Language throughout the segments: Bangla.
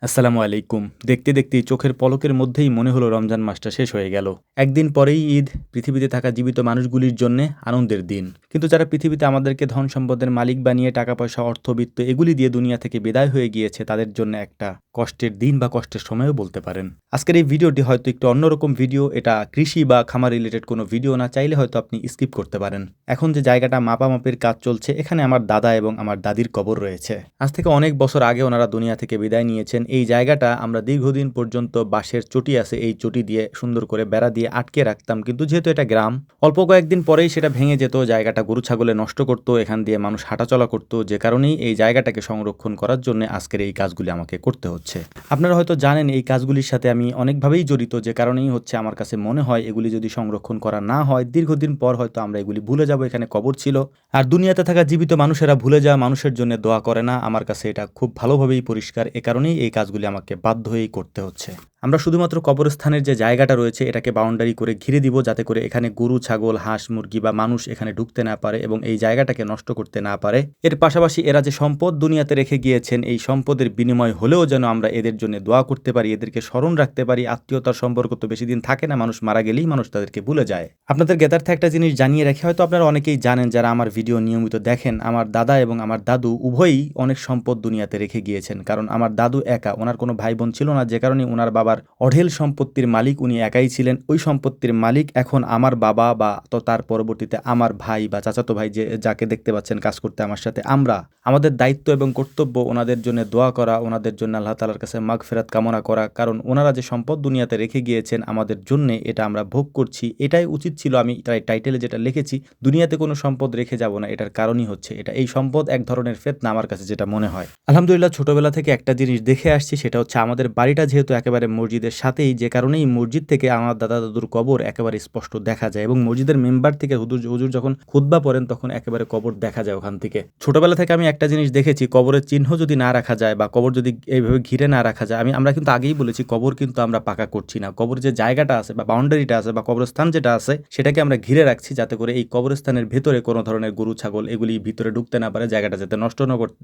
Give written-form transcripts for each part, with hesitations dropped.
আসসালামু আলাইকুম। দেখতে দেখতেই চোখের পলকের মধ্যেই মনে হলো রমজান মাসটা শেষ হয়ে গেল। একদিন পরেই ঈদ, পৃথিবীতে থাকা জীবিত মানুষগুলির জন্যে আনন্দের দিন। কিন্তু যারা পৃথিবীতে আমাদেরকে ধন সম্পদের মালিক বানিয়ে টাকা পয়সা, অর্থবিত্ত এগুলি দিয়ে দুনিয়া থেকে বিদায় হয়ে গিয়েছে, তাদের জন্য একটা কষ্টের দিন বা কষ্টের সময়ও বলতে পারেন। আজকের এই ভিডিওটি হয়তো একটু অন্যরকম ভিডিও, এটা কৃষি বা খামার রিলেটেড কোনো ভিডিও না, চাইলে হয়তো আপনি স্কিপ করতে পারেন। এখন যে জায়গাটা মাপামাপির কাজ চলছে, এখানে আমার দাদা এবং আমার দাদির কবর রয়েছে। আজ থেকে অনেক বছর আগে ওনারা দুনিয়া থেকে বিদায় নিয়েছেন। এই জায়গাটা আমরা দীর্ঘদিন পর্যন্ত বাঁশের চটি আছে, এই চটি দিয়ে সুন্দর করে বেড়া দিয়ে আটকে রাখতাম, কিন্তু যেহেতু এটা গ্রাম, অল্প কয়েকদিন পরেই সেটা ভেঙে যেত, জায়গাটা গরু ছাগলে নষ্ট করতো, এখান দিয়ে মানুষ হাঁটাচলা করতো, যে কারণেই এই জায়গাটাকে সংরক্ষণ করার জন্য আজকের এই কাজগুলি আমাকে করতে হচ্ছে। আপনারা হয়তো জানেন এই কাজগুলির সাথে আমি অনেকভাবেই জড়িত, যে কারণেই হচ্ছে আমার কাছে মনে হয় এগুলি যদি সংরক্ষণ করা না হয়, দীর্ঘদিন পর হয়তো আমরা এগুলি ভুলে যাব এখানে কবর ছিল। আর দুনিয়াতে থাকা জীবিত মানুষেরা ভুলে যাওয়া মানুষের জন্য দোয়া করে না, আমার কাছে এটা খুব ভালোভাবেই পরিষ্কার। এ কারণেই এই কাজগুলি আমাকে বাধ্য হয়েই করতে হচ্ছে। আমরা শুধুমাত্র কবরস্থানের যে জায়গাটা রয়েছে এটাকে বাউন্ডারি করে ঘিরে দিব, যাতে করে এখানে গরু ছাগল হাঁস মুরগি বা মানুষ এখানে ঢুকতে না পারে এবং এই জায়গাটাকে নষ্ট করতে না পারে। এর পাশাপাশি এরা যে সম্পদ দুনিয়াতে রেখে গিয়েছেন, এই সম্পদের বিনিময় হলেও যেন আমরা এদের জন্য দোয়া করতে পারি, এদেরকে স্মরণ রাখতে পারি। আত্মীয়তার সম্পর্ক তো বেশি দিন থাকে না, মানুষ মারা গেলেই মানুষ তাদেরকে ভুলে যায়। আপনাদের জ্ঞাতার্থে একটা জিনিস জানিয়ে রেখে, হয়তো আপনারা অনেকেই জানেন যারা আমার ভিডিও নিয়মিত দেখেন, আমার দাদা এবং আমার দাদু উভয়ই অনেক সম্পদ দুনিয়াতে রেখে গিয়েছেন। কারণ আমার দাদু একা, ওনার কোনো ভাই বোন ছিল না, যে কারণে ওনার বাবার অঢেল সম্পত্তির মালিক উনি একাই ছিলেন। ওই সম্পত্তির মালিক এখন আমার বাবা, বা তো তার পরবর্তীতে আমার ভাই বা চাচাতো ভাই, যে যাকে দেখতে পাচ্ছেন কাজ করতে আমার সাথে। আমরা আমাদের দায়িত্ব এবং কর্তব্য ওনাদের জন্য দোয়া করা, ওনাদের জন্য আল্লাহ তাআলার কাছে মাগফিরাত কামনা করা। কারণ ওনারা যে সম্পদ দুনিয়াতে রেখে গিয়েছেন আমাদের জন্য, এটা আমরা ভোগ করছি। এটাই উচিত ছিল। আমি টাইটেলে যেটা লিখেছি, দুনিয়াতে কোনো সম্পদ রেখে যাব না, এটার কারণই হচ্ছে এটা। এই সম্পদ এক ধরনের ফিতনা আমার কাছে যেটা মনে হয়। আলহামদুলিল্লাহ, ছোটবেলা থেকে একটা জিনিস দেখে আসছি, সেটা হচ্ছে আমাদের বাড়িটা যেহেতু একেবারে মসজিদের সাথেই, যে কারণেই মসজিদ থেকে আমার দাদা দাদুর কবর একেবারে স্পষ্ট দেখা যায়, এবং মসজিদের মেম্বার থেকে হুজুর যখন খুতবা পড়েন তখন একেবারে কবর দেখা যায় ওখান থেকে। ছোটবেলা থেকে আমি একটা জিনিস দেখেছি, কবরের চিহ্ন যদি না রাখা যায় বা কবর যদি এইভাবে ঘিরে না রাখা যায়, আমরা কিন্তু আগেই বলেছি কবর কিন্তু আমরা পাকা করছি না। কবর যে জায়গাটা আছে বা বাউন্ডারিটা আছে বা কবরস্থান যেটা আছে, সেটাকে আমরা ঘিরে রাখছি, যাতে করে এই কবরস্থানের ভেতরে কোনো ধরনের গরু ছাগল এগুলি ভিতরে ঢুকতে না পারে, জায়গাটা যাতে নষ্ট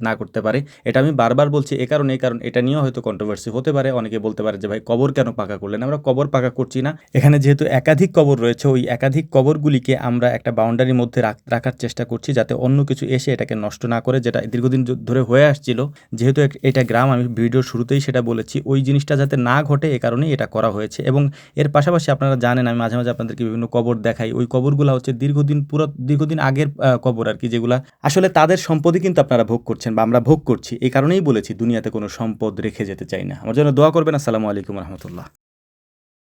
না করতে পারে। এটা আমি বারবার বলছি কারণ এটা নিয়েও হয়তো কন্ট্রোভার্সি হতে পারে। অনেকে বলতে পারে যে ভাই কবর কেন পাকা করলেন? আমরা কবর পাকা করছি না, এখানে যেহেতু একাধিক কবর রয়েছে, ওই একাধিক কবরগুলিকে আমরা একটা বাউন্ডারির মধ্যে রাখার চেষ্টা করছি, যাতে অন্য কিছু এসে এটাকে নষ্ট না করে, যেটা দীর্ঘদিন ধরে হয়ে আসছিল। যেহেতু এটা গ্রাম, আমি ভিডিওর শুরুতেই সেটা বলেছি, ওই জিনিসটা যাতে না ঘটে এ কারণেই এটা করা হয়েছে। এবং এর পাশাপাশি আপনারা জানেন আমি মাঝে মাঝে আপনাদেরকে বিভিন্ন কবর দেখাই, ওই কবরগুলো হচ্ছে দীর্ঘদিন আগের কবর আর কি, যেগুলা আসলে তাদের সম্পদই কিন্তু আপনারা ভোগ করছেন বা আমরা ভোগ করছি। এই কারণেই বলেছি দুনিয়াতে কোনো সম্পদ রেখে যেতে চাই না। আমার জন্য দোয়া করবেন। আসসালামু আলাইকুম রহমতুল্লাহ।